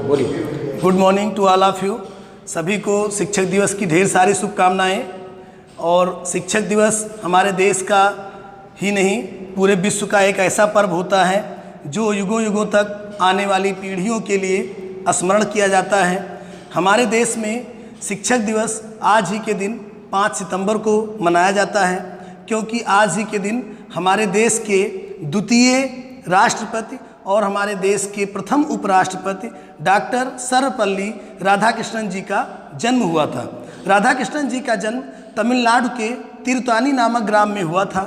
बोलिए। Good morning to all of you. सभी को शिक्षक दिवस की ढेर सारी शुभकामनाएं। और शिक्षक दिवस हमारे देश का ही नहीं पूरे विश्व का एक ऐसा पर्व होता है जो युगों युगों तक आने वाली पीढ़ियों के लिए स्मरण किया जाता है। हमारे देश में शिक्षक दिवस आज ही के दिन 5 सितंबर को मनाया जाता है, क्योंकि आज ही के दिन हमारे देश के द्वितीय राष्ट्रपति और हमारे देश के प्रथम उपराष्ट्रपति डॉक्टर सर्वपल्ली राधाकृष्णन जी का जन्म हुआ था। राधाकृष्णन जी का जन्म तमिलनाडु के तिरुतानी नामक ग्राम में हुआ था।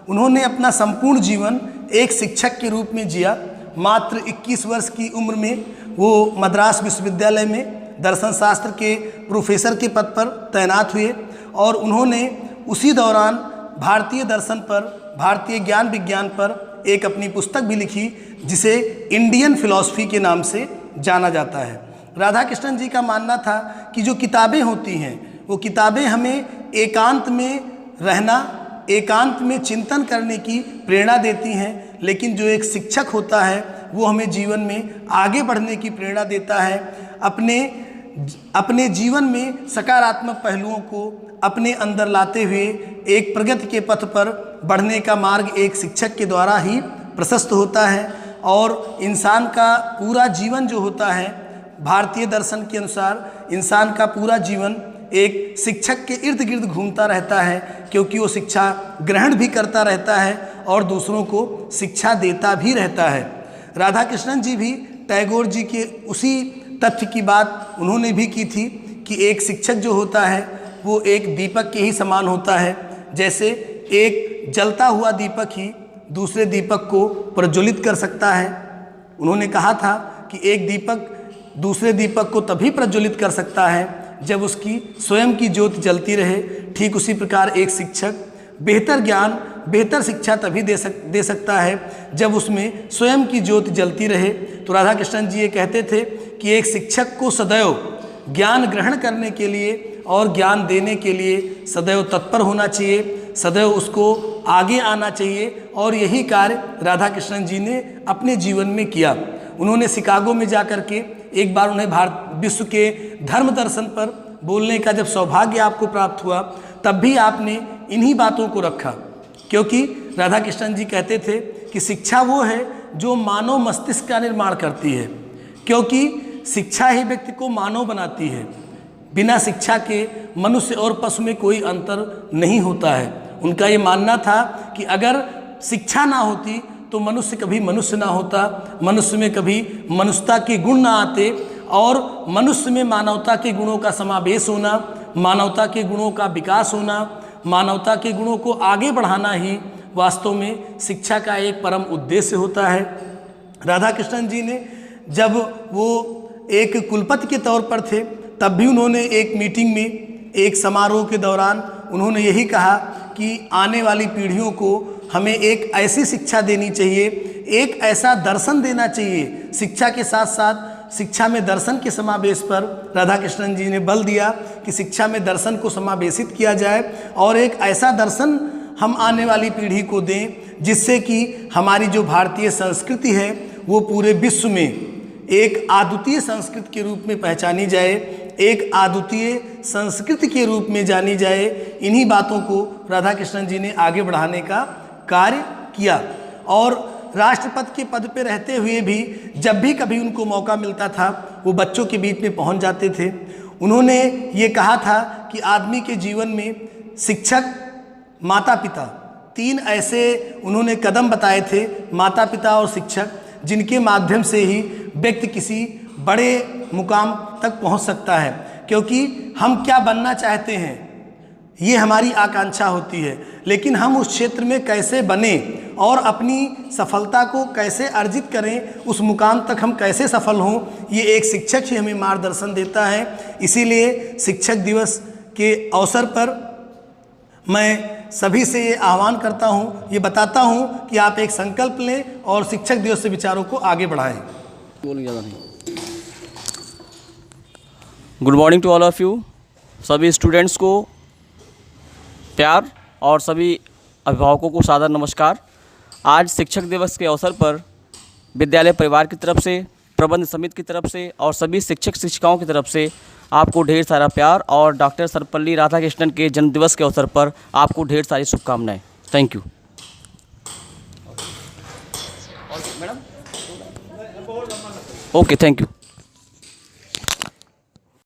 उन्होंने अपना संपूर्ण जीवन एक शिक्षक के रूप में जिया। मात्र 21 वर्ष की उम्र में वो मद्रास विश्वविद्यालय में दर्शन शास्त्र के प्रोफेसर के पद पर तैनात हुए और उन्होंने उसी दौरान भारतीय दर्शन पर, भारतीय ज्ञान विज्ञान पर एक अपनी पुस्तक भी लिखी जिसे इंडियन फिलॉसफी के नाम से जाना जाता है। राधाकृष्णन जी का मानना था कि जो किताबें होती हैं वो किताबें हमें एकांत में रहना, एकांत में चिंतन करने की प्रेरणा देती हैं, लेकिन जो एक शिक्षक होता है वो हमें जीवन में आगे बढ़ने की प्रेरणा देता है। अपने जीवन में सकारात्मक पहलुओं को अपने अंदर लाते हुए एक प्रगति के पथ पर बढ़ने का मार्ग एक शिक्षक के द्वारा ही प्रशस्त होता है। और इंसान का पूरा जीवन जो होता है, भारतीय दर्शन के अनुसार इंसान का पूरा जीवन एक शिक्षक के इर्द गिर्द घूमता रहता है, क्योंकि वो शिक्षा ग्रहण भी करता रहता है और दूसरों को शिक्षा देता भी रहता है। राधाकृष्णन जी भी टैगोर जी के उसी तथ्य की बात उन्होंने भी की थी कि एक शिक्षक जो होता है वो एक दीपक के ही समान होता है। जैसे एक जलता हुआ दीपक ही दूसरे दीपक को प्रज्वलित कर सकता है। उन्होंने कहा था कि एक दीपक दूसरे दीपक को तभी प्रज्वलित कर सकता है जब उसकी स्वयं की ज्योति जलती रहे। ठीक उसी प्रकार एक शिक्षक बेहतर ज्ञान, बेहतर शिक्षा तभी दे सकता है जब उसमें स्वयं की ज्योति जलती रहे। तो राधाकृष्णन जी ये कहते थे कि एक शिक्षक को सदैव ज्ञान ग्रहण करने के लिए और ज्ञान देने के लिए सदैव तत्पर होना चाहिए, सदैव उसको आगे आना चाहिए। और यही कार्य राधाकृष्णन जी ने अपने जीवन में किया। उन्होंने शिकागो में जाकर के एक बार उन्हें विश्व के धर्म दर्शन पर बोलने का जब सौभाग्य आपको प्राप्त हुआ, तब भी आपने इन्हीं बातों को रखा, क्योंकि राधाकृष्णन जी कहते थे कि शिक्षा वो है जो मानव मस्तिष्क का निर्माण करती है, क्योंकि शिक्षा ही व्यक्ति को मानव बनाती है। बिना शिक्षा के मनुष्य और पशु में कोई अंतर नहीं होता है। उनका ये मानना था कि अगर शिक्षा ना होती तो मनुष्य कभी मनुष्य ना होता, मनुष्य में कभी मनुष्यता के गुण ना आते, और मनुष्य में मानवता के गुणों का समावेश होना, मानवता के गुणों का विकास होना, मानवता के गुणों को आगे बढ़ाना ही वास्तव में शिक्षा का एक परम उद्देश्य होता है। राधाकृष्णन जी ने जब वो एक कुलपति के तौर पर थे, तब भी उन्होंने एक मीटिंग में, एक समारोह के दौरान उन्होंने यही कहा कि आने वाली पीढ़ियों को हमें एक ऐसी शिक्षा देनी चाहिए, एक ऐसा दर्शन देना चाहिए। शिक्षा के साथ साथ शिक्षा में दर्शन के समावेश पर राधाकृष्णन जी ने बल दिया कि शिक्षा में दर्शन को समावेशित किया जाए और एक ऐसा दर्शन हम आने वाली पीढ़ी को दें जिससे कि हमारी जो भारतीय संस्कृति है वो पूरे विश्व में एक अद्वितीय संस्कृति के रूप में पहचानी जाए, एक अद्वितीय संस्कृति के रूप में जानी जाए। इन्हीं बातों को राधाकृष्णन जी ने आगे बढ़ाने का कार्य किया। और राष्ट्रपति के पद पे रहते हुए भी जब भी कभी उनको मौका मिलता था वो बच्चों के बीच में पहुंच जाते थे। उन्होंने ये कहा था कि आदमी के जीवन में शिक्षक, माता पिता, 3 ऐसे उन्होंने कदम बताए थे, माता पिता और शिक्षक, जिनके माध्यम से ही व्यक्ति किसी बड़े मुकाम तक पहुंच सकता है। क्योंकि हम क्या बनना चाहते हैं ये हमारी आकांक्षा होती है, लेकिन हम उस क्षेत्र में कैसे बने और अपनी सफलता को कैसे अर्जित करें, उस मुकाम तक हम कैसे सफल हों, ये एक शिक्षक ही हमें मार्गदर्शन देता है। इसीलिए शिक्षक दिवस के अवसर पर मैं सभी से ये आह्वान करता हूँ, ये बताता हूँ कि आप एक संकल्प लें और शिक्षक दिवस से विचारों को आगे बढ़ाएं। Good morning to all of you. सभी स्टूडेंट्स को प्यार और सभी अभिभावकों को सादर नमस्कार। आज शिक्षक दिवस के अवसर पर विद्यालय परिवार की तरफ से प्रबंध समिति की तरफ से और सभी शिक्षक शिक्षिकाओं की तरफ से आपको ढेर सारा प्यार और डॉक्टर सर्वपल्ली राधाकृष्णन के जन्मदिवस के अवसर पर आपको ढेर सारी शुभकामनाएं। Thank you. Madam okay, thank you.